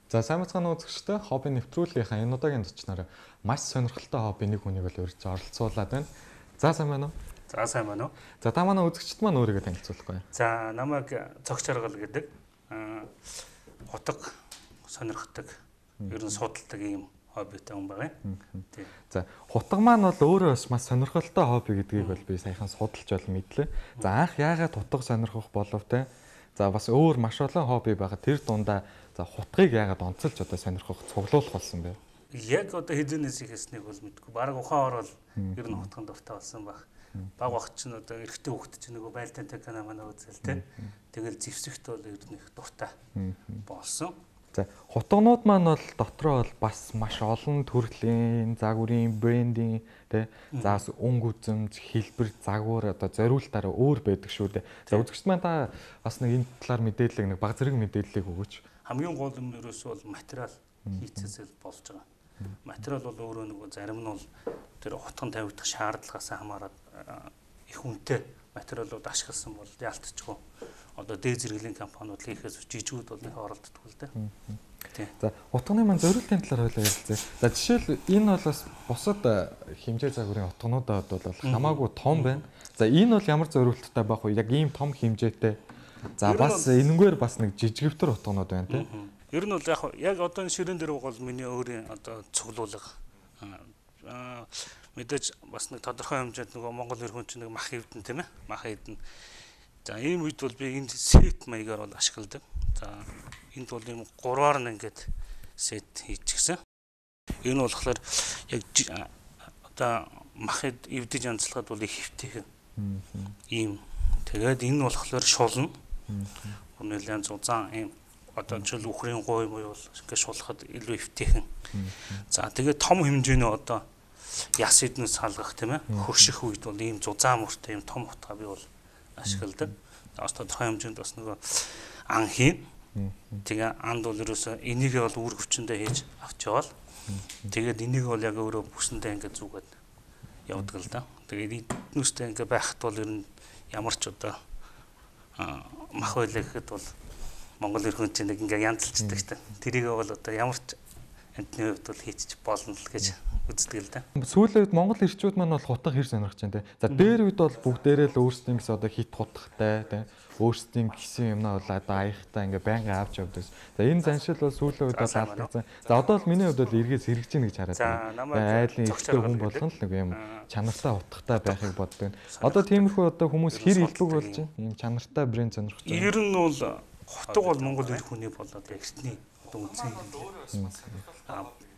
За сайн мэцхан үзэгчтэй хобби нэвтрүүлгийнхаа энэ удаагийн зочноор маш сонирхолтой хобби нэг хүнийг бол урьж оролцуулаад байна. За сайн байна уу? За сайн байна уу? За та манай үзэгчд маань өөрийгөө танилцуулахгүй. За намайг цогц аргал гэдэг утга сонирхдаг ер нь судалдаг ийм хоббитэй хүн байгаа юм. Тийм. За хутга маань бол өөрөө бас маш сонирхолтой хобби гэдгийг бол би саяхан судалж бол мэдлээ. За анх яагаад хутга сонирхох болов те? За бас өөр маш олон хобби байгаа. Тэр дундаа за хутгийг яагаад онцолж одоо сонирхох цуглуулах болсон бэ? Яг одоо хэзээс ихснийг бол мэдгүй. Бараг ухаан орол ер нь хутганд дуртай болсон баг. Баг багч нь одоо эрэгтэй хүүхэд чинь нөгөө байлдаантай канаа манай үзэл те. Тэгэл зевсэгт бол ер нь их дуртай болсон. За хутгнууд маань бол дотроо бол бас маш олон төрлийн загварын брендинг тий за өнгө үзэмж хэлбэр загвар одоо зориултаараа өөр байдаг шүү дээ. За үзэгчд маань та бас нэг энэ талаар мэдээлэл нэг баг зэрэг мэдээллийг өгөөч. Хамгийн гол юм ерөөсөө бол материал хийцээсэл болж байгаа. Материал бол өөрөө нэг зарим нь бол тэр хутган тавигдах шаардлагаас хамаарат их үнэтэй материалууд ашигласан бол яалтчгүй. Одоо дээд зэрэглэлийн компаниуд хийхээс жижигүүд бол их оролддог л дээ. Тийм. За утганы маань зориултын талаар хойлоо ярилцъя. За жишээл энэ бол бас бусад хэмжээ загварын утгнуудад бол хамаагүй том байна. За энэ бол ямар зориулттай байх вэ? Яг ийм том хэмжээтэй. За бас энэгээр бас нэг жижигвтер утгнууд байна тийм. Ер нь бол яг одоо энэ ширээн дээр бол миний өөрийн одоо цуглуулга мэдээж бас нэг тодорхой хэмжээнд нөгөө Монгол эр хүн чинь нэг мах эвдэн тийм ээ. Мах эвдэн. За ийм үед бол би энэ сет маягаар бол ашигладаг. За энд бол ийм гурваар нь ингээд сет хийчихсэн. Энэ нь болохоор яг одоо мах эвдэж янзлахад бол их хэвтэйхэн. Ийм. Тэгээд энэ нь болохоор шулна. Өнөөлөн зузаан ийм одоо жил үхрийн гой муу бол ингээд шулахад илүү хэвтэйхэн. За тэгээд том хэмжээний одоо яс эднээс салгах тийм ээ. Хөрших үед бол ийм зузаан мөртэй ийм том утгаа би бол ашигладаг. Одоо тодорхой хэмжээнд бас нөгөө ан хийн. Тэгээ анд бол ерөөсөө энийг бол үр хүчэндээ хийж авч явал. Тэгээд энийг бол яг өөрөө бүсэндээ ингээд зүгээд явдаг л да. Тэгээд эднүүстэй ингээд байхад бол ер нь ямар ч одоо мах байлаа гэхэд бол Монгол эр хүн чинь нэг ингээд янзлцдаг шүү дээ. Тэрийг бол одоо ямар ч амтны хувьд бол хийчих болно л гэж үздэг л да. Сүүлийн үед Монгол эрчүүд маань бол хутга хэр сонирхож байна те. За дээр үед бол бүгдээрээ л өөрсдийн гэсэн одоо хит хутгатай те. Өөрсдийн гисэн юмнаа бол одоо аяхтай ингээ байнга авч явдаг. За энэ заншил бол сүүлийн үед бол алдагдсан. За одоо бол миний хувьд бол эргээс хэрэгжиж гэнэ гэж хараад байна. Айлын ихтэй хүн болгон л нэг юм чанартай хутгатай байхыг боддог. Одоо тиймэрхүү одоо хүмүүс хэр илбэг болж байна. Ийм чанартай брэнд сонирхож байна. Ер нь бол хутга бол Монгол эр хүний болоод ягсны үнцэн юм.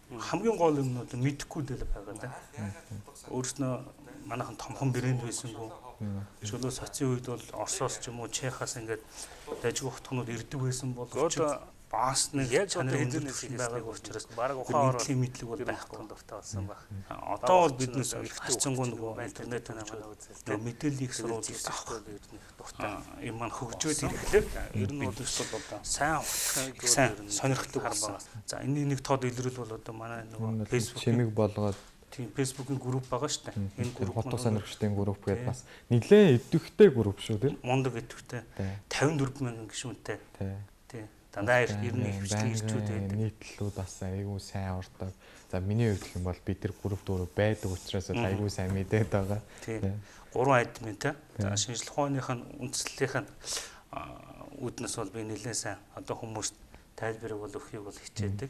Хамгийн гол юм нь мэдхгүй дэл байгаа да. Өөрснөө манайхан томхон брэнд байсангүй. Чөлөө сацийн үед бол Оросоос ч юм уу Чехаас ингээд дайжгүй хутгнууд ирдэг байсан бол одоо бас нэг чанар хэмжээний байгааг учраас бараг ухаан орол мэдлэг бол байхгүй дуртай болсон баг. Одоо бол биднес харцангуй нөгөө интернет нөгөө мэдээллийг сурвалж авах дуртай. Ийм маань хөгжөөд ирэхлээр ер нь бол одоо сайн утгыг сайн сонирхдаг болсон. За энэ нэг тод илрүүл бол одоо манай нөгөө Facebook чимиг болгоод тийм Facebook-ийн групп байгаа шүү дээ. Энэ групп хутга сонирхчдын групп гэдэг бас нэлээд идэвхтэй групп шүү дээ. Мундаг идэвхтэй. 54 мянган гишүүнтэй. Тийм. Дандаа ер нь их ирчүүд байдаг. Нийтлүүд бас айгүй сайн ордог. За миний хувьд гэх юм бол бид тэр групп дөрөв байдаг учраас айгүй сайн мэдээд байгаа. Тийм. 3 админтэй. За шинжлэх ухааных нь үндслэлийнх нь үүднээс бол би нэлээд сайн одоо хүмүүст тайлбарыг бол өгөхийг бол хичээдэг.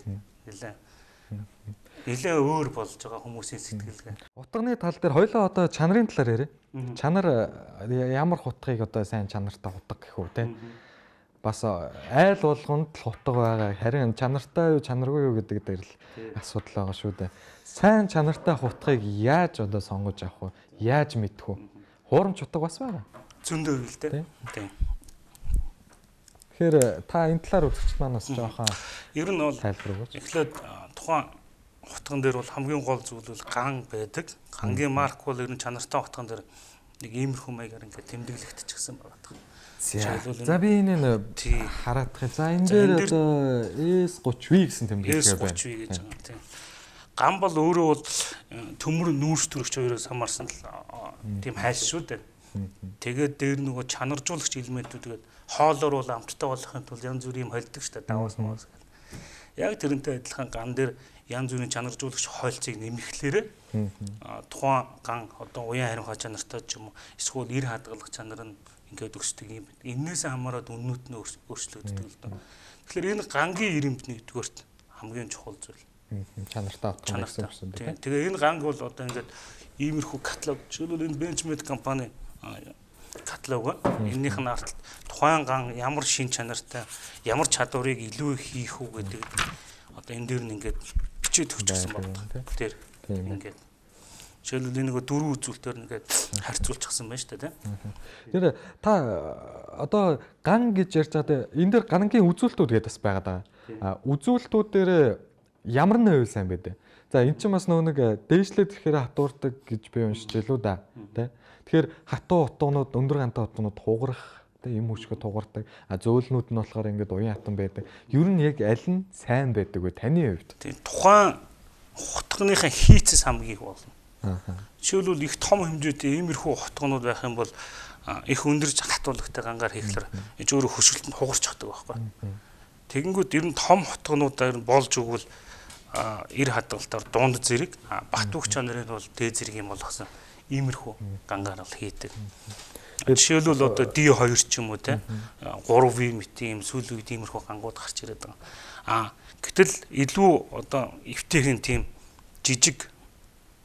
Нэлээд өөр болж байгаа хүмүүсийн сэтгэлгээ. Утганы тал дээр хоёлоо одоо чанарын талаар яриа. Чанар ямар хутгыг одоо сайн чанартай хутга гэх үү те. Бас айл болгонд л хутга байгаа. Харин чанартай юу чанаргүй юу гэдэг дээр л асуудал байгаа шүү дээ. Сайн чанартай хутгыг яаж одоо сонгож авах вэ? Яаж мэдэх вэ? Хуурамч утга бас байгаа. Зөндөө л дээ. Тийм. Тэгэхээр та энэ талаар үзэгч маань бас жоохон ер нь бол тайлбар өгөөч. Эхлээд тухайн хутган дээр бол хамгийн гол зүйл бол ган байдаг. Гангийн марк бол ер нь чанартай хутган дээр нэг иймэрхүү маягаар ингээд тэмдэглэгдчихсэн байгаа. За би энэ хараадах. За энэ дээр одоо S30V гэсэн тэмдэглэгээ байна. S30V гэж байгаа тийм. Ган бол өөрөө бол төмөр нүүрс төрөгч хоёроос хамаарсан тийм хайлш шүү дээ. Тэгээд дээр нөгөө чанаржуулагч элементүүд тэгээд хоолоор бол амттай болохын тулд янз бүрийн юм холдог шүү дээ. Даваас моос гэл. Яг тэрнтэй адилхан ган дээр янз бүрийн чанаржуулагч хойлцыг нэмэхлээр тухайн ган одоо уян хариу чанартай ч юм уу эсвэл эр хадгалах чанар нь ингээд өсдөг юм байна. Эннээс хамаарат үннүүд нь өөрчлөгддөг л доо. Тэгэхээр энэ гангийн ирэмб нэгдүгээрт хамгийн чухал зүйл. Чанартай авах гэсэн юм байна. Тэгээ энэ ганг бол одоо ингээд иймэрхүү каталог жишээлбэл энэ Benchmade компани каталог энэнийх нь арт тухайн ган ямар шин чанартай ямар чадварыг илүү хийх үү гэдэг одоо энэ дээр нь ингээд бичээд өгчихсэн байна. Тэр ингээд жишээлбэл энэ нэг дөрвөн үзүүлэлтээр ингээд харьцуулчихсан байна шүү дээ. Тэр та одоо ган гэж ярьж байгаа энэ дээр гангийн үзүүлэлтүүд гэдэг бас байгаа даа. Үзүүлэлтүүд дээр ямар нэг үйл сайн байдаг. За эн чинь бас нэг дээшлээд ирэхээр хатуурдаг гэж би уншиж илүү да. Тэ. Тэгэхээр хатуу утгууд өндөр гантай утгууд хугарах тэ юм хүчгээ тугардаг. Зөөлнүүд нь болохоор ингээд уян хатан байдаг. Ер нь яг аль нь сайн байдаг вэ таны хувьд? Тийм тухайн утганыхаа хийцэс хамгийн их болно. Жишээлбэл их том хэмжээтэй иймэрхүү утганууд байх юм бол их өндөр хатуулагтай гангаар хийхлээр энэ өөрөө хөшөлтөнд хугарч чаддаг байхгүй. Тэгэнгүүт ер нь том утгануудаар болж өгвөл эр хадгалтаар дунд зэрэг бат бүх чанарын бол дээд зэрэг юм болгосон иймэрхүү гангаар л хийдэг. Жишээлбэл одоо D2 ч юм уу те 3V метийн юм сүүл үед иймэрхүү гангууд гарч ирээд байгаа. Гэтэл илүү одоо эвтэйхэн тийм жижиг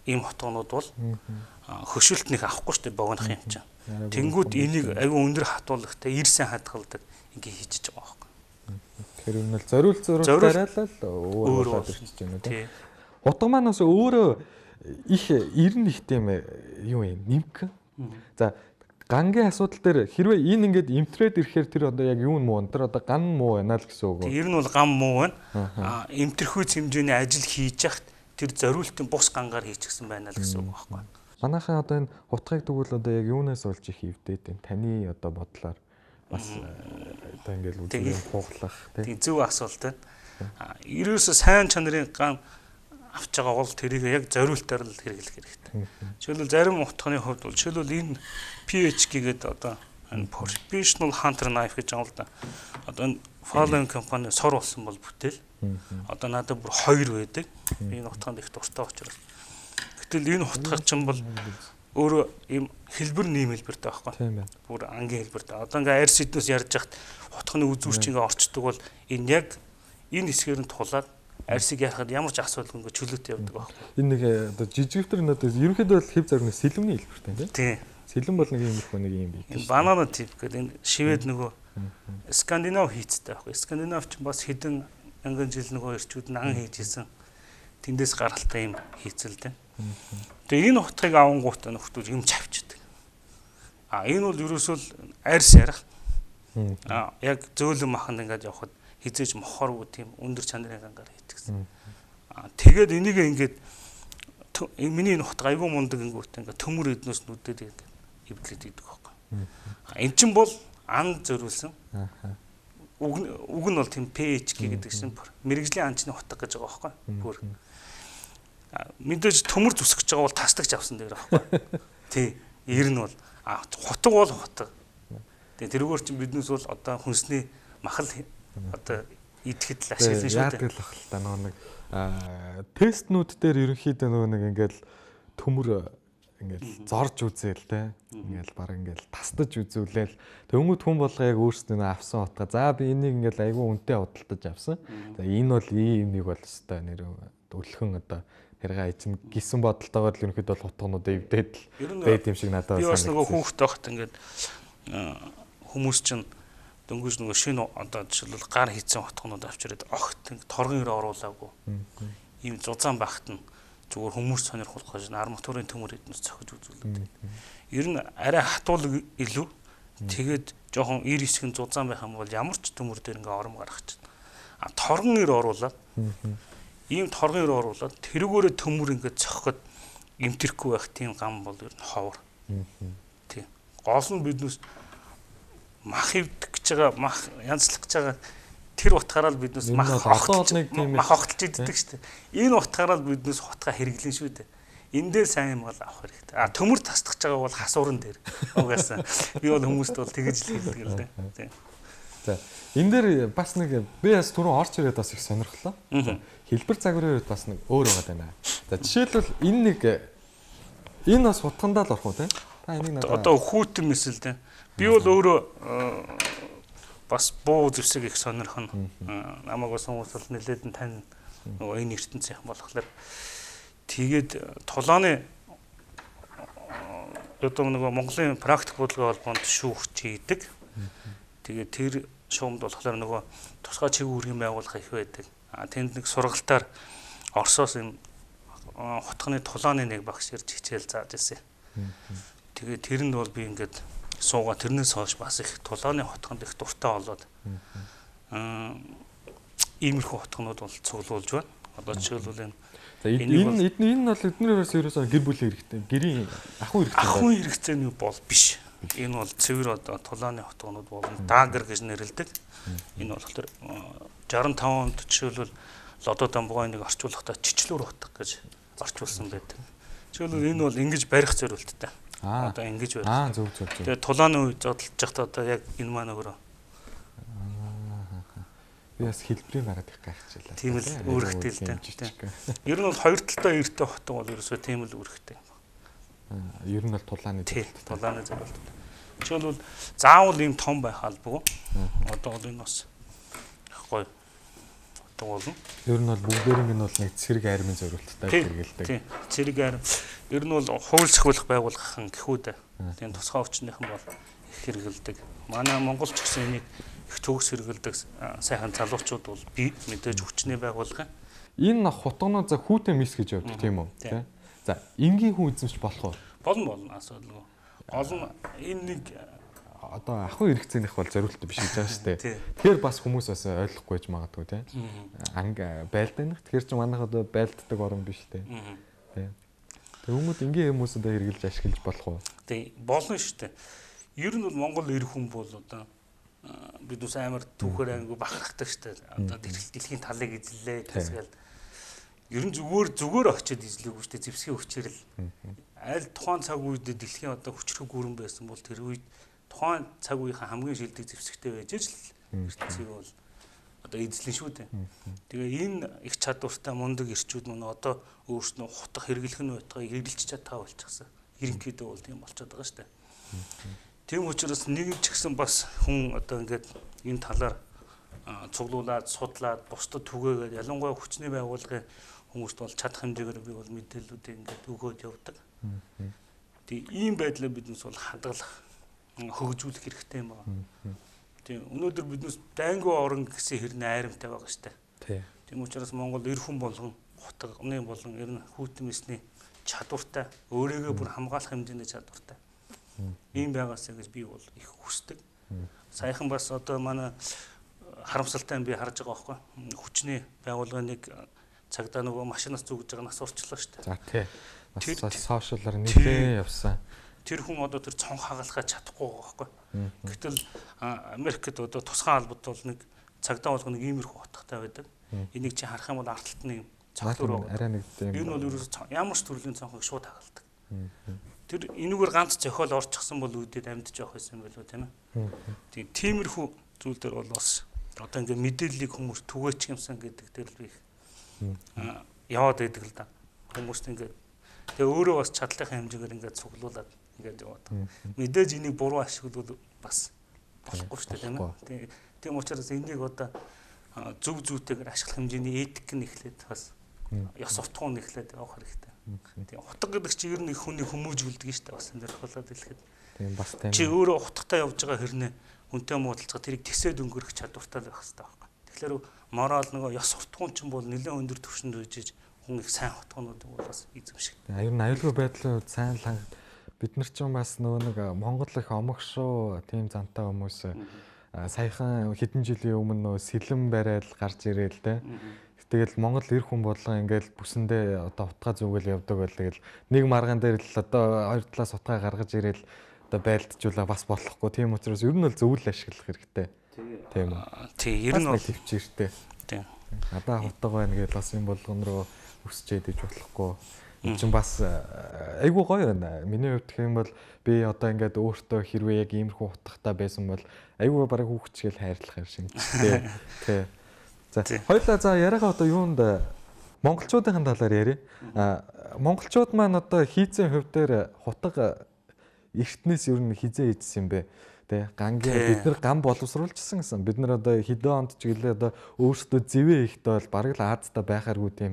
ийм хотгонууд бол хөшөлтнийг авахгүй шүү дээ богинох юм чинь. Тэнгүүд энийг аюу өндөр хатуулагтай ирсэн хадгалдаг ингээ хийж байгаа байхгүй. Тэгэхээр энэ л зориултаараа л өөр болоод ирчихэж байна тийм. Утга маань бас өөрөө их 91 тийм юу юм нэмгэн. За гангийн асуудал дээр хэрвээ энэ ингээд имтрээд ирэхээр тэр одоо яг юу муу энэ одоо ган муу байна л гэсэн үг. Ер нь бол ган муу байна. Имтэрхүйц хэмжээний ажил хийж яхад тэр зориултын бус гангаар хийчихсэн байна л гэсэн үг байхгүй. Манайхан одоо энэ утгыг тэгвэл одоо яг юунаас олж их хөвдээд байна. Таны одоо бодлоор бас одоо ингээд үзүүн хуглах тийм зөв асуулт байна. Ерөөсө сайн чанарын ган авч байгаа бол тэрийг яг зориултаар л хэрэглэх хэрэгтэй. Жишээлбэл зарим утганы хувьд бол жишээлбэл энэ PHK гэдэг одоо энэ Professional Hunter Knife гэж байгаа л да. Одоо энэ Fallen компани сор болсон бол бүтээл. Одоо надад бүр 2 байдаг. Энэ утганд их дуртай учраас. Гэтэл энэ утгаар чинь бол өөрөө ийм хэлбэр нэм хэлбэртэй байхгүй. Тийм байна. Бүр ангийн хэлбэртэй. Одоо ингээ RC-днээс ярьж хахад утганы үзүүрч ингээ орчдөг бол энэ яг энэ хэсгээр нь тулаад RC-г ярахад ямар ч асуудалгүй ингээ чөлөөтэй явдаг байхгүй. Энэ нэг одоо жижигтэр надад ерөнхийдөө бол хэв заргны сэлэмний хэлбэртэй тийм. Сэлэм бол нэг юм их нэг юм бий. Энэ банана тип гэдэг энэ шивэд нөгөө Скандинав хийцтэй байхгүй. Скандинав ч бас хэдэн мянган жил нөгөө эрчүүд нь ан хийж исэн. Тэндээс гаралтай юм хийцэлтэй. Тэгээ энэ утгыг авангуутаа нөхдөл юм чавчдаг. Энэ бол ерөөсөө арьс ярах. Яг зөөлөн маханд ингээд явхад хизээж мохоргүй тийм өндөр чанарын гангаар хийчихсэн. Тэгээд энийг ингээд миний энэ утга айгүй мундаг ингүүтээ ингээд төмөр эднээс нүдэд ингээд эвдлээд идэг байхгүй. Эн чинь бол ан зөрүүлсэн. Уг нь бол тийм PHK гэдэг чинь мэрэгжлийн анчны утга гэж байгаа байхгүй. Бүр мэдээж төмөр зүсгэж байгаа бол тасдагч авсан дээр байхгүй. Тий. Ер нь бол хутаг бол хутаг. Тэгээ тэрүүгээр чинь биднээс бол одоо хүнсний махал одоо идэхэд л ашигласан шүү дээ. Яадаг л бах л та нэг тестнүүд дээр ерөнхийдөө нэг ингээл төмөр ингээл зорж үзээл те. Ингээл баг ингээл тасдаж үзүүлээл төвгүүд хүн болго яг өөрсдөө авсан утга. За би энийг ингээл айгүй үнэтэй худалдаж авсан. За энэ бол ийм нэг бол өстой нэр өлхөн одоо хэрэг эзэн гисэн бодолтойгоор л ерөнхийдөө бол утганууд эвдээд л байд юм шиг надад санагдав. Би бас нөгөө хүүхдтэй байхад ингээд хүмүүс чинь дөнгөж нөгөө шинэ одоо жишээлбэл гар хийцэн утганууд авчирээд огт торгон ир оруулаагүй. Ийм зузаан багт нь зүгээр хүмүүс сонирхолтой гэж арматурын төмөр эднээс цохиж үзүүлдэг. Ер нь арай хатуул илүү тэгээд жоохон ир хэсэг нь зузаан байх юм бол ямар ч төмөр дээр ингээ ором гарах чинь. Торгон ир оруулаад ийм торгон ир оруулаад тэрүүгээрээ төмөр ингээ цохиход эмтэрхгүй байх тийм гам бол ер нь ховор. Тийм. Гол нь биднээс мах ивдэх гэж байгаа мах янзлах гэж байгаа тэр утгаараа л биднээс мах огтолж иддэг шүү дээ. Энэ утгаараа л биднээс хутга хэрэглэн шүү дээ. Эндээ сайн юм бол авах хэрэгтэй. Төмөр тасдах гэж байгаа бол хасуурн дээр. Угаасаа би бол хүмүүст бол тэгэж л хэлдэг л дээ. За энэ дээр бас нэг би бас түрүүн орч ирээд бас их сонирхлоо. Хэлбэр загварын үед бас нэг өөр байгаа даа. За жишээлбэл энэ бас хутгандаа л орох уу те? Та энийг надад одоо хүүтэн мэсэл те. Би бол өөрөө бас буу зэвсэг их сонирхно. Намайг бас хүмүүс бол нэлээд нь тань нөгөө энэ ертөнцийнхэн болохоор тэгээд тулааны одоо нөгөө Монголын практик бодлогын холбоонд шүүгч хийдэг. Тэгээд тэр шуумд болохоор нөгөө тусгай чиг үүргийн байгууллага их байдаг. Тэнд нэг сургалтаар Оросоос юм хотгоны тулааны нэг багш ирж хичээл зааж ирсэн. Тэгээд тэрэнд бол би ингээд суугаа тэрнээс хойш бас их тулааны хотгонд их дуртай болоод иймэрхүү хотгонууд бол цуглуулж байна. Одоо жишээлбэл энэ бол эднэрээс ерөөсөө гэр бүлийн хэрэгтэй. Гэрийн ахуй хэрэгтэй. Ахуй хэрэгцээний бол биш. Энэ бол цэвэр одоо тулааны хотгонууд болон даагэр гэж нэрлэдэг. Энэ болохоор 65 онд жишээлбэл Лодо Дамбогойныг орчуулахдаа Чичлүүр хотго гэж орчуулсан байдаг. Жишээлбэл энэ бол ингэж барих зорилттой. Одоо ингэж байна. Зөв. Тэгээ тулааны үед зодтолж байхдаа одоо яг энэ маань өөрөө би бас хэлбэрийн гараад их гайхчихлаа. Тийм л үүрэгтэй л дээ. Ер нь бол хоёр талтай эртний хотон бол ерөөсөө тийм л үүрэгтэй. Ер нь бол тулааны тулааны зорилттой. Жишээлбэл заавал ийм том байх албагүй. Одоо бол энэ бас гоё. Одоо болно. Ер нь бол бүгдээрийн нь бол нэг цэрэг армийн зорилттой хэрэгэлдэг. Тийм. Цэрэг арми. Ер нь бол хууль сахиулах байгууллагын гэхүүд. Тийм тусгай өвчнийхэн бол их хэрэгэлдэг. Манай Монголч гэсэн энийг их төгс хэрэгэлдэг сайхан залуучууд бол би мэдээж хүчний байгуулга. Энэ хутгоноо за хүүтэн мис гэж явдаг тийм үү? Тэ. За энгийн хүн эзэмш болох уу? Болно асуудалгүй. Гол нь энэ нэг одоо ахуй хэрэгцээнийх бол зориулттай биш гэж байгаа шүү дээ. Тэгэхээр бас хүмүүс бас ойлгохгүй байж магадгүй тийм. Байлдаах. Тэгэхээр чи манайх одоо байлддаг орн биш тийм. Тийм. Хүмүүс энгийн хүмүүсэд хэрэгжилж ашиглаж болох уу? Тийм. Болно шүү дээ. Ер нь бол Монгол эр хүн бол одоо бид ус амар түүхээр ангу бахархдаг штэ. Одоо дэлхийн талыг эзэллээ гэсгээл ер нь зүгээр очиод эзлэегүй штэ зэвсгийн хүчээр л аль тухайн цаг үед дэлхийн одоо хүчрэг гүрэн байсан бол тэр үед тухайн цаг үеийн хамгийн шилдэг зэвсэгтэй байж л ертөнцийг бол одоо эзлэн шүү дээ. Тэгээ энэ их чадвартай мундаг эрчүүд мөн одоо өөрснөө хутга хэрэглэх нь байтугай эргэлж чадхаа болчихсон. Ерөнхийдөө бол тийм болчиход байгаа штэ. Тийм учраас нэг ч гэсэн бас хүн одоо ингээд энэ талаар цуглуулад судлаад бусдад түгээгээд ялангуяа хүчний байгууллагын хүмүүст бол чадах хэмжээгээр би бол мэдээллүүдийг ингээд өгөөд явдаг. Тэгээ ийм байдлаа биднес бол хадгалах хөгжүүлэх хэрэгтэй юм байна. Тийм өнөөдөр биднес дайнгуу орон гэсэн хэрнээ айрамтай байгаа шүү дээ. Тийм учраас Монгол эр хүн болгон хутганы болон ер нь хүүтэн мэсний чадвартай өөрийгөө бүр хамгаалах хэмжээний чадвартай ийм байгаасаа гэж би бол их хүсдэг. Саяхан бас одоо манай харамсалтай би харж байгаа байхгүй. Хүчний байгууллагын нэг цагдаа нөгөө машинаас зүгж байгаа нас урчлаа шүү дээ. За тий. Бас сошиалаар нэлээ явсан. Тэр хүн одоо тэр цонх хагалахаа чадахгүй байгаа байхгүй. Гэтэл Америкт одоо тусгай албад бол нэг цагдаа болгоно нэг иймэрхүү утгатай байдаг. Энийг чи харах юм бол арт талтны цогцлоор байгаа. Арай нэг тийм. Энэ бол ерөөсөө ямар ч төрлийн цонхыг шууд хагалдаг. Тэр энүүгээр ганц зохиол орчихсан бол үүдээд амьдж явах байсан юм болов тийм ээ. Тиймэрхүү зүйл дээр бол бас одоо ингээ мэдээллийг хүмүүс түгээч юмсан гэдэг дээр л би яваад байдаг л да. Хүмүүст ингээ тэгээ өөрөө бас чадлынхаа хэмжээгээр ингээ цуглуулад ингээ яваад. Мэдээж энийг буруу ашиглавал бас болохгүй шүү дээ тийм ээ. Тийм учраас энийг одоо зөв зүйтэйгээр ашиглах хэмжээний этик нь эхлээд бас ёс суртахуун эхлээд явах хэрэгтэй. Тийм утга гэдэг чинь ер нь их хүний хүмүүжүүлдэг шүү дээ бас энэ дэр болоод хэлэхэд. Тийм бас тийм. Чи өөрөө утгатай явж байгаа хэрнээ хүнтэй муудалцах тэрийг тэсээд өнгөрөх чадвартай байх хэрэгтэй байхгүй. Тэгэхээр морал нөгөө ёс суртахуун чинь бол нэлээд өндөр түвшинд үжиж хүн их сайн утгуунуудыг бол бас эзэмших. Ер нь аюулгүй байдлын үед сайн ланг бид нар ч бас нөгөө нэг Монгол их омогшуу тийм зантай хүмүүс саяхан хэдэн жилийн өмнө нөгөө сэлэм барайл гарч ирээл те. Тэгэл Монгол эр хүн бодлого ингээл бүсэндээ одоо утгаа зүгэл явдаг байл тэгэл нэг маргаан дээр л одоо хоёр талаас утгаа гаргаж ирээл одоо байлдажуулаа бас болохгүй тийм учраас ер нь бол зөвл ашиглах хэрэгтэй. Тийм үү. Тийм ер нь бол төвчээртэй. Тийм. Надаа утга байна гэж бас юм болгон руу өсчээд иж болохгүй. Энэ чинь бас айгүй гоё байна. Миний хувьд гэх юм бол би одоо ингээд өөртөө хэрвээ яг иймэрхүү утгатай байсан бол айгүй бараг хүүхчгээл хайрлах юм шиг. Тий. За хоёулаа за яриагаа одоо юунд монголчуудын талаар ярив. Монголчууд маань одоо хийцэн хувь дээр хутга эртнээс ер нь хизээ ийдсэн юм бэ? Тэ гангийн бид нар гам боловсруулчихсан гэсэн. Бид нар одоо хэдэн онд ч гэлээ одоо өөрсдөө зэвээ ихтэй бол бараг л Аазда байхааргүй тийм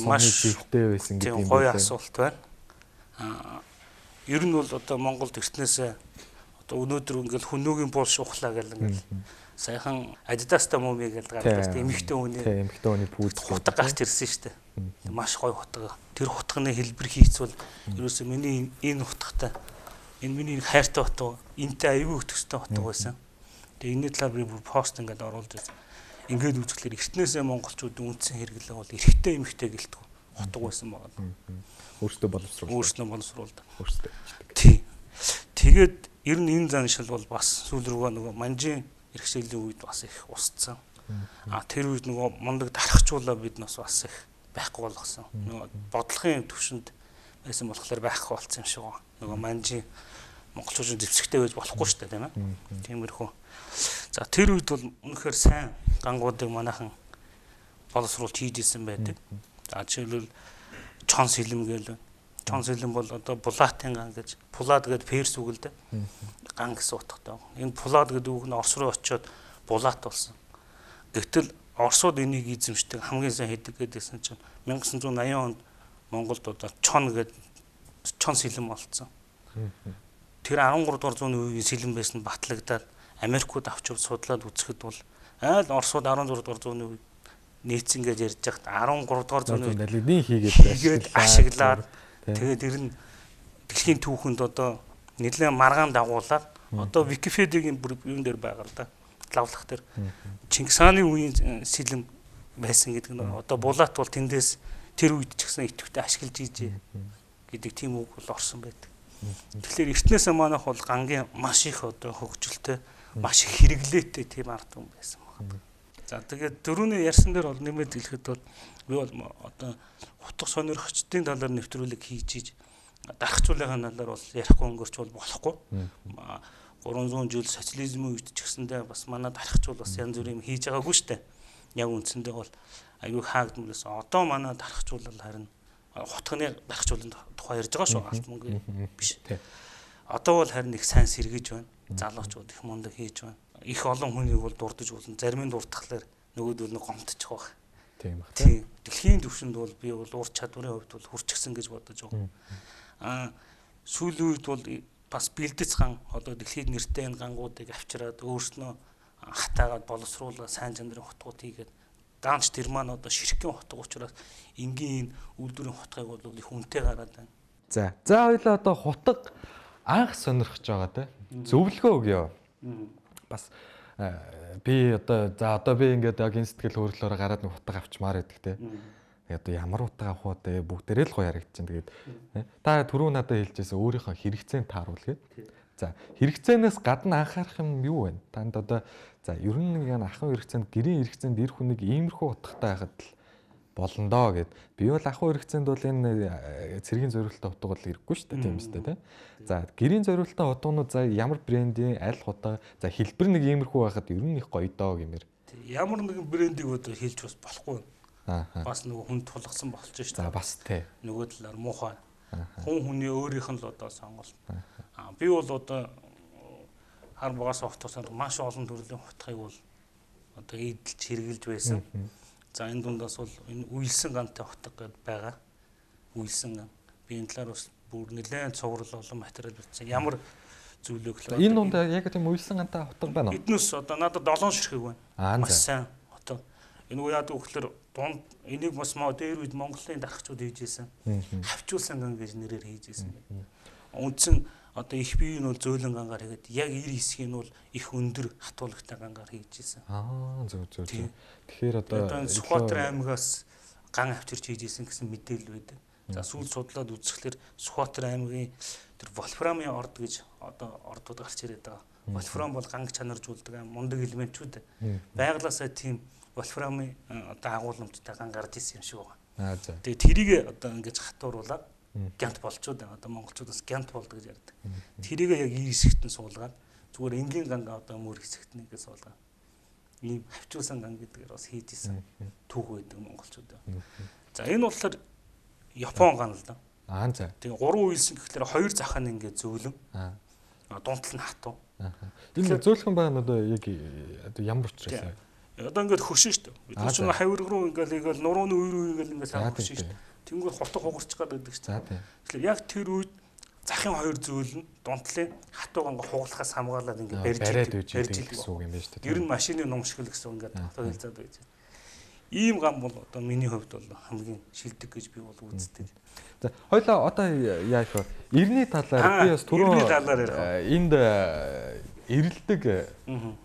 маш зэвтэй байсан гэдэг юм байна. Гоё асуулт байна. Ер нь бол одоо Монголд эртнээсээ одоо өнөөдөр ингээл хөнөөгийн буул шухлаа гэл ингээл сайхан Адидастай мөмий гэл гардаг тийм эмхтэй хүний пүүз хутга гарч ирсэн шүү дээ. Маш гоё хутга. Тэр хутганы хэлбэр хийцвэл ерөөсөө миний энэ хутгатай энэ миний хайртай хутга энтэй аюул өтөстэй хутга байсан. Тэгээ энэ талаар би пост ингээд оруулж байсан. Ингээд үзэхлээр эртнээсээ монголчуудын үндсэн хэрэглээ бол эрэгтэй эмэгтэй гэлтгүй хутга байсан байгаа. Өөрсдөө боловсруулдаг. Тий. Тэгээд ер нь энэ заншил бол бас сүүл рүүгээ нөгөө манжийн эрхшээлийн үед бас их устсан. Тэр үед нөгөө мундаг дарахчуулаа бид нас бас их байхгүй болгосон. Нөгөө бодлогын төвшөнд байсан болохоор байхгүй болсон юм шиг байна. Нөгөө манжийн монголчууд зэвсэгтэй байж болохгүй шүү дээ, тийм ээ. Тиймэрхүү. За тэр үед бол үнэхээр сайн гангуудыг манайхан боловсруулж хийж исэн байдаг. За жишээлбэл чон сэлэм гээл. Чон сэлэм бол одоо булаатын ган гэж пулаад гэдэг перс үг л дээ. Ган гэсэн утгатай. Энэ пулаад гэдэг үг нь Орос руу очиод булаат болсон. Гэвтэл Оросууд энийг эзэмшдэг хамгийн сайн хийдэг гэдгсэн чинь 1980 онд Монголд одоо чон гэдэг чон сэлэм болцсон. Тэр 13 дугаар зууны үеийн сэлэм байсан батлагдаад Америкууд авч судлаад үзэхэд бол айл Оросууд 16 дугаар зууны үед нийцэн гэж ярьж байхад 13 дугаар зууны үед хийгээд ашиглаад тэгээд тэр нь дэлхийн түүхэнд одоо нэлээд маргаан дагуулаад одоо Википедигийн юун дээр байгаа л да. Лавлах дээр Чингис хааны үеийн сэлэм байсан гэдэг нь одоо булаат бол тэндээс тэр үед ч гэсэн идэвхтэй ашиглаж ийжээ гэдэг тийм үг бол орсон байдаг. Тэгэхээр эртнээсээ манайх бол гангийн маш их одоо хөгжилтэй маш их хэрэглээтэй тийм ард түмэн байсан байна. За тэгээд дөрөвний ярьсан дээр бол нэмээд хэлэхэд бол би бол одоо хутга сонирхчдын талаар нэвтрүүлэг хийж дарахчуулгын талаар бол ярихгүй өнгөрч бол болохгүй. 300 жил социализмын үед ч гэсэндээ бас манай дарахчул бас янз бүрийн хийж байгаагүй шүү дээ. Яг үндсэндээ бол аюу хаагдмлээс одоо манай дарахчул харин хутганы дарахчуулын тухай ярьж байгаа шүү. Алт мөнгө биш. Одоо бол харин их сайн сэргэж байна. Залуучууд их мундаг хийж байна. Их олон хүнийг бол дурдж болно. Зарим нь дуртахлаар нөгөөдөл нь гомдчих واخ. Тийм ба. Тийм. Дэлхийн түвшинд бол би бол ур чадварын хувьд бол хүрчихсэн гэж бодож байгаа. Сүүлийн үед бол бас бэлдэц ган одоо дэлхийд нэртэй энэ гангуудыг авчираад өөрснөө хатаагаад боловсруулаад сайн чанарын хутгууд хийгээд даанч тэр маань одоо ширхгийн хутга учраас энгийн үйлдвэрийн хутгыг бол их үнэтэй гараад байна. За хоёлаа одоо хутга анх сонирхож байгаа те. Зөвлөгөө өгье. Бас би одоо би ингээд яг сэтгэл хөдлөлөөр гараад нэг хутга авчмаар гэдэг те. Одоо ямар утга авах вэ? Бүгдээрээ л гоё харагдчихээн. Тэгээд та түрүү надад хэлжсэн өөрийнхөө хэрэгцээнд тааруул гээд. За хэрэгцээнээс гадна анхаарах юм юу вэ? Танд одоо за ер нь нэг ахын хэрэгцээнд гэрийн хэрэгцээнд эр хүнийг иймэрхүү утгатай байхад л болно доо гэд. Би бол ахын хэрэгцээнд бол энэ цэргийн зориулалтаа утга бол хэрэггүй шүү дээ тийм үстэй тий. За гэрийн зориулалтаа утгууд за ямар брендийн аль хутга за хэлбэр нэг иймэрхүү байхад ер нь их гоё доо гэмээр. Ямар нэгэн брендийг одоо хэлж бас болохгүй. Бас нөгөө хүн тулгсан болж шүү дээ. За бас тий. Нөгөө талаар муухай. Хүний өөрийнх нь л одоо сонголт. Би бол одоо хар багаас автосанд маш олон төрлийн хутгыг бол одоо эдэлж хэрэгжилж байсан. За энэ дундаас бол энэ үйлсэн гантай хутга гэдээ байгаа. Үйлсэн ган. Би энэ талаар бас бүр нэлээд цуврал олон материал бичсэн. Ямар зүйлөө гэхээр энэ дунд яг тийм үйлсэн гантай хутга байна уу? Эднээс одоо надад 7 ширхэг байна. Маш сайн хутга. Энэ уу яадаг гэхээр дунд энийг бас дээр үед Монголын дарахчууд хийж исэн. Хавчуулсан ган гэж нэрээр хийж исэн. Үндсэн одоо их бие нь бол зөөлөн гангаар хийгээд яг 90 хэсгийг нь бол их өндөр хатуулагтай гангаар хийж исэн. Зөв. Тэгэхээр одоо Сүхбаатар аймагаас ган авчирч хийж исэн гэсэн мэдээлэл байдаг. За сүүл судлаад үзэхлээр Сүхбаатар аймгийн тэр Вольфрамын орд гэж одоо ордууд гарч ирээд байгаа. Вольфрам бол ганг чанаржуулдаг мундаг элементчүүд. Байглаасаа тийм Вольфрамын одоо агуулмжтай ган гарч исэн юм шиг байна. За. Тэгээ тэрийг одоо ингэж хатууруулаад гянт болчууд одоо монголчуудаас гянт болдог гэж ярьдаг. Тэрийг яг ий хэсэгт нь суулгаад зүгээр энгийн ганга одоо мөр хэсэгт нь ингэж суулгаад ийм хавчуулсан ганг гэдгээр бас хийж исэн түүх байдаг монголчууд. За энэ болохоор Япон ган л да. За. Тэгээ 3 үйлсэн гэхлээр 2 зах нь ингээд зөөлөн. Дунтал нь хатуу. Энэ зөөлхөн байгаа нь одоо яг одоо ямар учраас одоо ингээд хөшин шүү дээ. Бид чинь хавирг руу ингээд нурууны үе рүү ингээд ингээд сав хөшин шүү дээ. Тэнгүүр хутга хугарч гадаг шүү дээ. Тэгэхээр яг тэр үед захын 2 зөөлн дунтлын хатуу ганга хугалахаас хамгаалаад ингээд барьж идэх гэсэн үг юм байна шүү дээ. Ер нь машины нумшгал гэсэн ингээд хэлцээд байж байна. Ийм гам бол одоо миний хувьд бол хамгийн шилдэг гэж би бол үздэг. За хоёлаа одоо яах вэ? Ирний талаар би бас түрүү энд ирэлдэг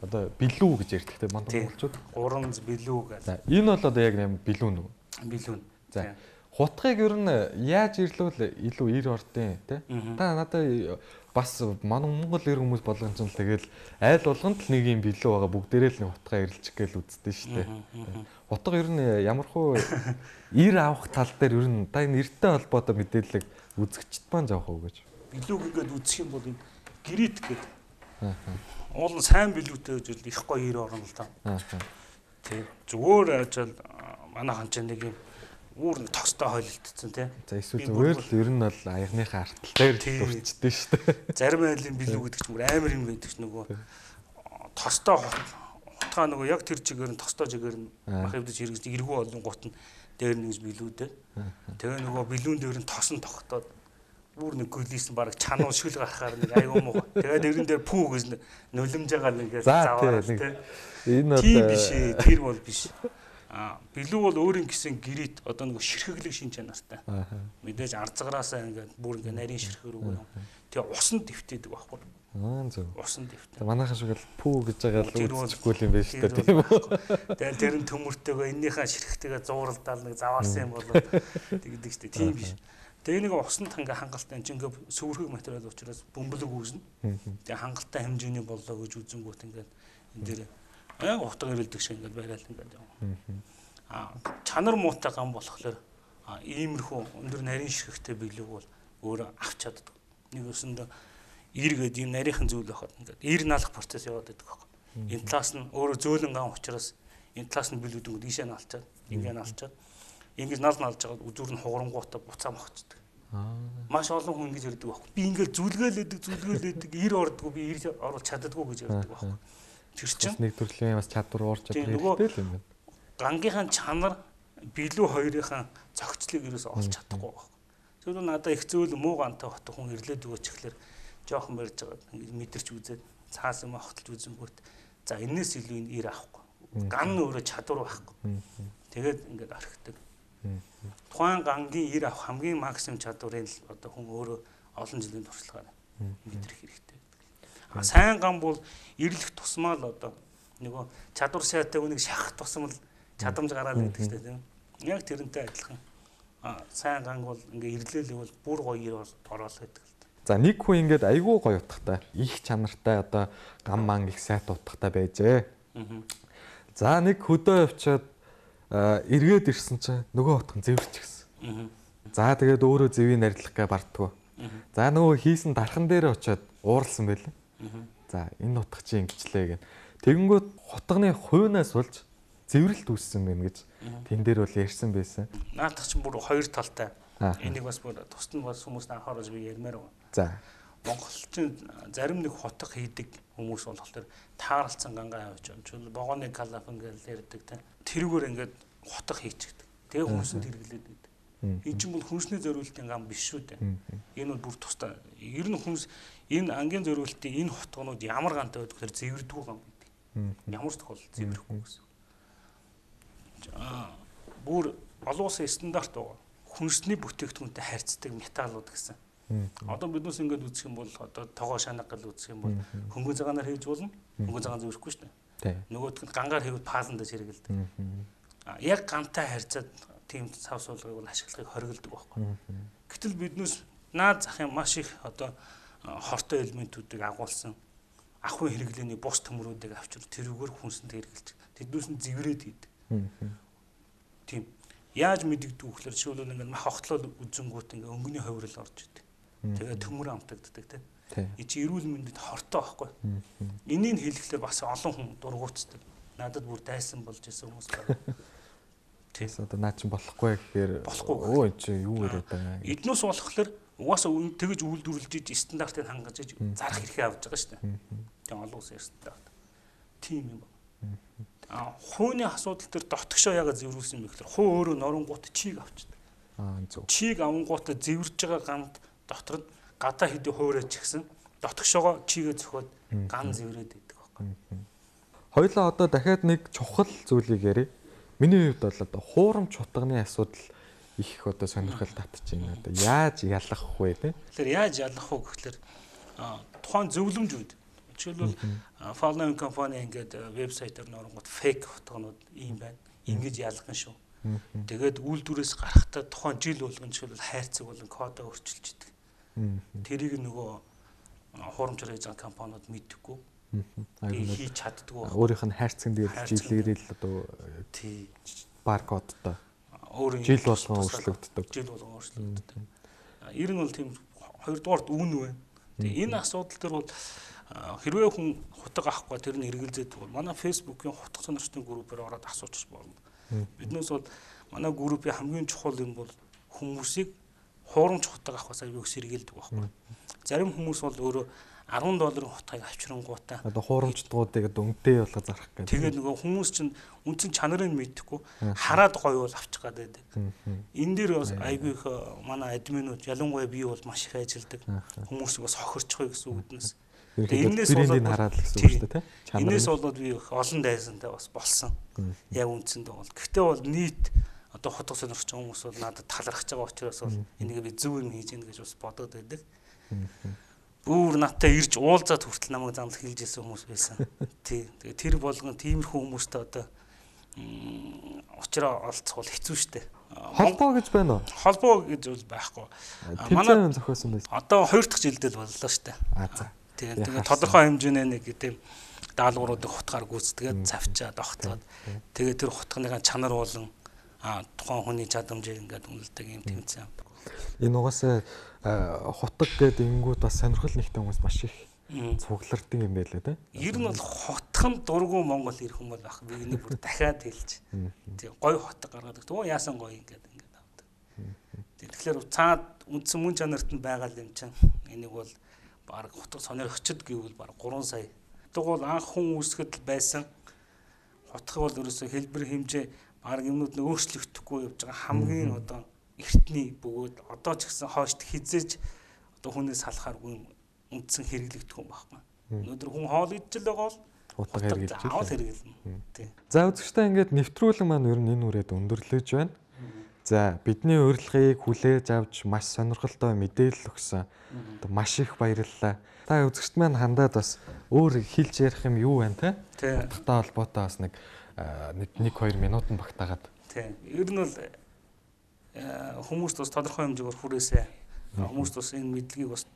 одоо билүү гэж ярьдаг те монголчууд. Гуранз билүү гэж. За энэ бол одоо яг нэм билүү нүү? Билүү. За хутгыг ер нь яаж ирлүүл илүү ир ордын те? Та надад бас манай монгол ир хүмүүс болгон ч л тэгэл айл болгонд л нэг юм билүү байгаа бүгдээрээ л хутгаа ирлчих гээл үздэг шүү дээ. Хутга ер нь ямархуу ир авах тал дээр ер нь та энэ иртэй холбоотой мэдээлэл үзэгчд маань заах уу гэж. Билүүг ингээд үзэх юм бол энэ гэрит гэдэг. Уул нь сайн билүүтэй гэж их гоё ир орно л да. Тэг зүгээр ажил манай ханчаа нэг юм үүр нь тостой хойлолтсон тий. За эсвэл зүгээр л ер нь бол аягныхаа артал дээр дурчдээ шүү дээ. Зарим айлын билүү гэдэг чинь амар юм байдаг ш нөгөө тостой хутгаа нөгөө яг тэр чигээр нь тостой чигээр нь мах хэвдэж хэрэгжиж эргүү олон гут нь дээр нэгж билүүдээ. Тэгээ нөгөө билүүн дээр нь тосон тогтоод бүр нэг гөлийсэн баг чануу шүл гарахаар нэг аюу муу. Тэгээд нэрэн дээр пүү гэж нулимж байгаа нэг ингэж заваад тий. Энэ одоо биш тэр бол биш. Билүү бол өөрийн гэсэн гэрит одоо нэг ширхэглэг шин чанартай. Мэдээж арцгараасаа ингээд бүр ингээд нарийн ширхэг рүү юм. Тэгээ усан дэвтээдэг байхгүй. Зөв. Усан дэвтээ. Манайхан шиг л пүү гэж байгаа л үзэхгүй юм байна шүү дээ тийм үү. Тэгээ тэр нь төмөртэйгөө эннийхээ ширхэгтэйгээ зууралдаал нэг заваарсан юм болоо тэгдэг шүү дээ. Тийм биш. Тэгээ нэг усанд ингээ хангалттай энэ ингээ сүврхэг материал учраас бөмбөлөг үүснэ. Тэгээ хангалттай хэмжээний боллоо гэж үзэнгүүт ингээд энэ дээр яг утга ирэлдэг шиг ингээд байрал ингээд явна. Чанар муутай гам болохоор иймэрхүү өндөр нарийн ширхэгтэй билүүг бол өөрөө авч чаддаг. Нэг өсөнд ир гэдэг юм нарийнхан зүйл байхад ингээд ир наалах процесс яваад байдаг байхгүй. Энэ талаас нь өөрөө зөөлөн гам учраас энэ талаас нь билүүдэн дийшээ наалчаад ингээд наалчаад ингэж наал наалж байгаа үзүүр нь хугарангуудаа буцаа мохцдог. Маш олон хүн ингэж ярьдаг байхгүй. Би ингээд зүлгэлээдэг ир ордгоо би ир оруулах чаддаггүй гэж ярьдаг байхгүй. Тэр чинь нэг төрлийн бас чадвар уурч чаддаг хэрэгтэй л юм байна. Гангийнхаа чанар билүү хоёрынхаа зохицлыг ерөөсөө олж чадахгүй байхгүй. Зөвхөн надад их зөөл муу гантай хот хүн ирлээд өгөөч гэхэлэр жоохон барьж байгаа ингэж мэдэрч үзээд цаас юм ахталж үзэнгүүт за энэс илүү энэ ир авахгүй. Ган өөрөө чадвар байхгүй. Тэгээд ингээд орхидог. Тухайн гангийн ир авах хамгийн максимум чадварыг одоо хүн өөрөө олон жилийн туршлагаар мэдрэх хэрэгтэй. Сайн ган бол ирлэх тусмаа л одоо нөгөө чадвар сайтай үнийг шахах тусам л чадамж гараад байдаг шүү дээ тийм. Яг тэрнтэй адилхан. Сайн ган бол ингээ ирлээлээ бол бүр гоё ир ороол байдаг л да. За нэг хүн ингээд айгүй гоё утгатай их чанартай одоо гам ман их сайт утгатай байжээ. За нэг хөдөө явчаад эргээд ирсэн чинь нөгөө утга нь зэвэрч гисэн. За тэгээд өөрөө зэвийг нарилах гэ бардггүй. За нөгөө хийсэн дархан дээр очиод ууралсан байлаа. За энэ утга чи ингэчлээ гэн. Тэгэнгүүт хутганы хуйнаас болж зэврэлт үүссэн байна гэж тэн дээр бол ярьсан байсан. Наадах чинь бүр хоёр талтай. Энийг бас бүр тусад нь бас хүмүүст анхааруулж би ярмаар байна. За монголчин зарим нэг хотго хийдэг хүмүүс болохоор тааралцсан гангаа явж байгаа. Богооны калафан гэж ярьдаг те. Тэрүүгээр ингээд хотго хийчихдэг. Тэгээ хүнсэнд хэрэглээд байдаг. Энэ чинь бол хүнсний зориултын гам биш шүү дээ. Энэ бол бүр тусдаа. Ер нь хүнс энэ ангийн зориултын энэ хотгонууд ямар гантай байдаг гэхээр зэвэрдгүү гам байдаг. Ямар ч тохиолдолд зэврэхгүй гэсэн. Бүр олон улсын стандарт байгаа. Хүнсний бүтээгдэхүүнтэй харьцдаг металлууд гэсэн. Одоо биднээс ингээд үзэх юм бол одоо тогоо шанаг гал үзэх юм бол хөнгөн цагаанаар хийж болно. Хөнгөн цагаан зэврэхгүй шүү дээ. Нөгөөдг нь гангаар хийвэл пааландаж хэрэгэлдэг. Яг гантай харьцаад тийм сав суулгыг бол ашиглахыг хориглодог байхгүй. Гэтэл биднээс наад захын маш их одоо хортой элементүүдийг агуулсан ахуйн хэрэглээний бус төмрүүдийг авчир тэрүүгээр хүнсэнд хэрэгэлж тэднээс нь зэврээд хийдэг. Тийм. Яаж мэдэгдүү гэхээр жишээлбэл ингээд мах огтлол үзэнгүүт ингээд өнгөний хувирал орж идэг. Тэгээд төмөр амтагддаг тийм. И чи эрүүл мэндэд хортой байхгүй. Энийг хэлэхлээр бас олон хүн дургуутдаг. Надад бүр дайсан болж исэн хүмүүс байна. Тэгээс одоо наа чин болохгүй гэхээр өө чи юу яриад байгаа. Эднээс болохоор угаасаа тэгж үйлдвэрлэж иж стандартыг хангаж иж зарах хэрэгтэй авч байгаа шүү дээ. Тэгээ олон улсын стандарт. Тийм юм байна. Хууны асуудал төр дотгошоо яагаад зэврүүлсэн бэ гэхээр хуу өөрөө норонгууд чийг авчдаг. Зөв. Чийг авангуудаа зэвэрж байгаа гамд дотор нь гадаа хэдий хуурайч гисэн дотгошоогоо чигээ зөхиод ган зэврээд байдаг байхгүй. Хоёлаа одоо дахиад нэг чухал зүйлийг ярив. Миний хувьд бол одоо хуурамч утганы асуудал их одоо сонирхол татж байна. Одоо яаж ялах вэ те? Тэгэхээр яаж ялах вэ гэхээр тухайн зөвлөмж үед жишээлбэл фолловинг компани ингээд вебсайтаар нөрөнгөт фейк утганууд ийм байна. Ингэж ялган шүү. Тэгээд үйлдвэрээс гарахтаа тухайн жил болгон жишээлбэл хайрцаг болон кодоо өөрчилж идэг. Тэрийг нөгөө хуурамчаар хийж байгаа компаниуд мэддэггүй. Хийж чаддгүй. Өөрийнх нь хайрцаг дээр жилээрээ л одоо тий баркодтой. Өөрийн жил болгон өөрчлөгддөг. Жил болгон өөрчлөгддөг. Ер нь бол тийм хоёрдугаарт үүн вэ. Тэгээ энэ асуудал төр бол хэрвээ хүн хутга авахгүй тэр нь эргэлзээд бол манай фэйсбүүкийн хутга сонирхтын группээр ороод асуучих болно. Биднээс бол манай группийн хамгийн чухал юм бол хүмүүсийг хуурамч хутга авахаас аюул сэргийлдэг байхгүй. Зарим хүмүүс бол өөрөө $10 хутгийг авчрангуудаа одоо хуурамчдгуудыг өнгөтэй болгож зарах гэдэг. Тэгээд нөгөө хүмүүс чинь үндсэн чанарыг мэдхгүй хараад гоё бол авчих гад байдаг. Энэ дээр бас айгүй их манай админууд ялангуяа би бол маш их ажилладаг. Хүмүүс бас хохирчихгүй гэсэн үгнээс. Энээс болоод хараад л гэсэн үг шүү дээ, тийм. Энээс болоод би их олон дайсантай бас болсон. Яг үндсэндээ бол. Гэхдээ бол нийт одоо хутга сонирхч хүмүүс бол надад талархаж байгаа учраас бол энийг би зөв юм хийж гэнэ гэж бас бодоод байдаг. Бүр надтай ирж уулзаад хүртэл намайг занал хэлж ирсэн хүмүүс байсан. Тий. Тэгээ тэр болгон тиймэрхүү хүмүүстэй одоо учраа олцох бол хэцүү шттэ. Холбоо гэж байна уу? Холбоо гэж бол байхгүй. Манай зохиосон байсан. Одоо 2 дахь жилдээ л боллоо шттэ. За. Тэгээ тодорхой хэмжээний нэг тийм даалгавруудыг хутгаар гүйцэтгээд завчаад огцоод тэгээ тэр хутгыныхаа чанар болон тухайн хүний чадамжийг ингээд үнэлдэг юм тэмцээн. Энэ угаасаа хутаг гэдэг ингүүд бас сонирхол нэгтэй хүмүүс маш их цугларддаг юм байлаа тийм. Ер нь бол хотхон дургу Монгол ирэх юм бол ах би энийг бүр дахиад хэлж. Тий гоё хотог гаргаад өгдөг. Яасан гоё ингээд авдаг. Тэгэхээр цаад үндсэн мөн чанарт нь байгаа юм чинь энийг бол баг хотог сонирхчд гэвэл баг 3 сая. Тэг бол анх хүн үүсгэд байсан хотог бол ерөөсө хэлбэр хэмжээ баг юмнууд нь өөрчлөгдөхгүй явж байгаа хамгийн одоо эртний бөгөөд одоо ч гэсэн хойшд хизээж одоо хүнээс салахааргүй үндсэн хэрэглэгдэх юм байна. Өнөөдөр хүн хоол идэл байгаа бол хутга хэрэглэж авал хэрэглэнэ. Тийм. За үзэгчтэй ингээд нэвтрүүлэг маань ер нь энэ үрээд өндөрлөж байна. За бидний урилгыг хүлээж авч маш сонирхолтой мэдээлэл өгсөн. Маш их баярлалаа. Та үзэгчд маань хандаад бас өөр хэлж ярих юм юу байна те? Хутгатай холбоотой бас нэг 1-2 минут нь багтаагаад. Тийм. Ер нь бол хүмүүст бас тодорхой хэмжээгээр хүрээсэй. Хүмүүст бас энэ мэдлэгийг бас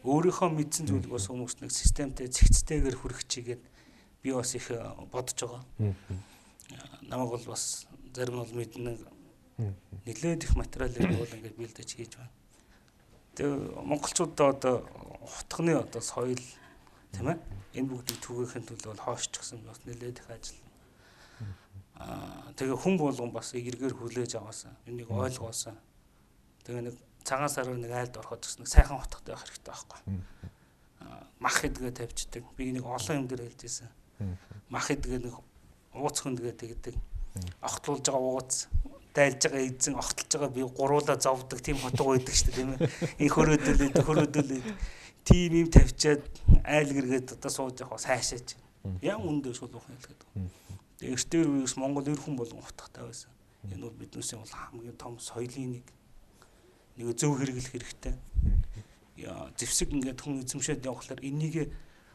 өөрийнхөө мэдсэн зүйлийг бас хүмүүст нэг системтэй зэгцтэйгээр хүргэх чигээд би бас их бодож байгаа. Намайг бол бас зарим нь бол мэднэ нэлээд их материалыг бол ингээд бэлдэж хийж байна. Тэгээ монголчуудаа одоо хутганы одоо соёл тийм ээ энэ бүгдийг түгээхин төлөө бол хоошчихсан бас нэлээд их ажил. Тэгээ хүн болгон бас эргээр хүлээж аваасан. Энийг ойлгоосаа. Тэгээ нэг цагаан сараар нэг айлд ороход гэсэн нэг сайхан хотготой байх хэрэгтэй байхгүй. Мах идгээ тавьчихдаг. Би нэг олон юм дээр хэлжсэн. Мах идгээ нэг ууц хөндгээ тэгдэг. Огтлуулж байгаа ууц, дайлж байгаа эзэн, огтлж байгаа би гуруула зовдөг тийм хотго байдаг шүү дээ тийм ээ. Ин хөрөөдөлээд тийм юм тавьчаад айл гэргээд одоо сууж явах сайшаач. Яг үндэ шулуух юм хэлгээд. Эртээр үеэс Монгол эр хүн болгон утгатай байсан. Энэ бол биднээсээ бол хамгийн том соёлын нэг зөв хэрэглэх хэрэгтэй. Яа зэвсэг ингээд хүн эзэмшээд явхлаар энийг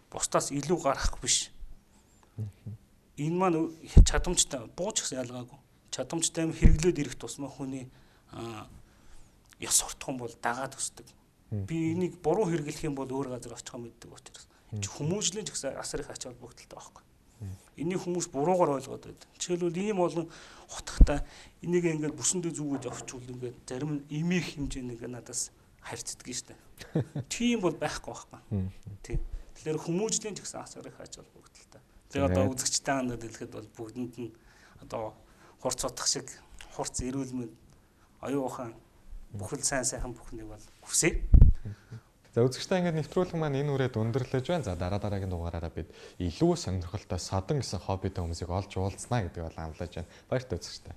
бусдаас илүү гаргах биш. Энэ маань чадамжтай бууж гэсэн ялгаагүй. Чадамжтай юм хэрэглээд ирэх тусмаа хүний ёс суртахуун бол дагаад өсдөг. Би энийг буруу хэрэглэх юм бол өөр газар очих мэддэг учраас. Хүмүүжлийн ч гэсэн асар их ач холбогдолтой байхгүй. Энийг хүмүүс буруугаар ойлгоод байдаг. Жишээлбэл ийм болон хутагта энийг ингээд бүсэндээ зүгөөж авчвал ингээд зарим нь имэх хэмжээний надаас харьцдаг шүү дээ. Тийм бол байхгүй байхгүй. Тийм. Тэгэхээр хүмүүжлийн ч гэсэн асар их ач холбогдолтой. Тэгээ одоо үзэгчтэй ханаад хэлэхэд бол бүгдэнд нь одоо хурц утах шиг хурц эрүүл мэнд оюухан бүхэл сайхан бүхнийг бол хүсье. За үзэгчтэй ингээд нэвтрүүлэг маань энэ үрээд өндөрлөж байна. За дараагийн дугаараараа бид илүү сонирхолтой садан гэсэн хоббитэй хүмүүсийг олж уулзнаа гэдэг бол амлаж байна. Баяртай үзэгчтэй.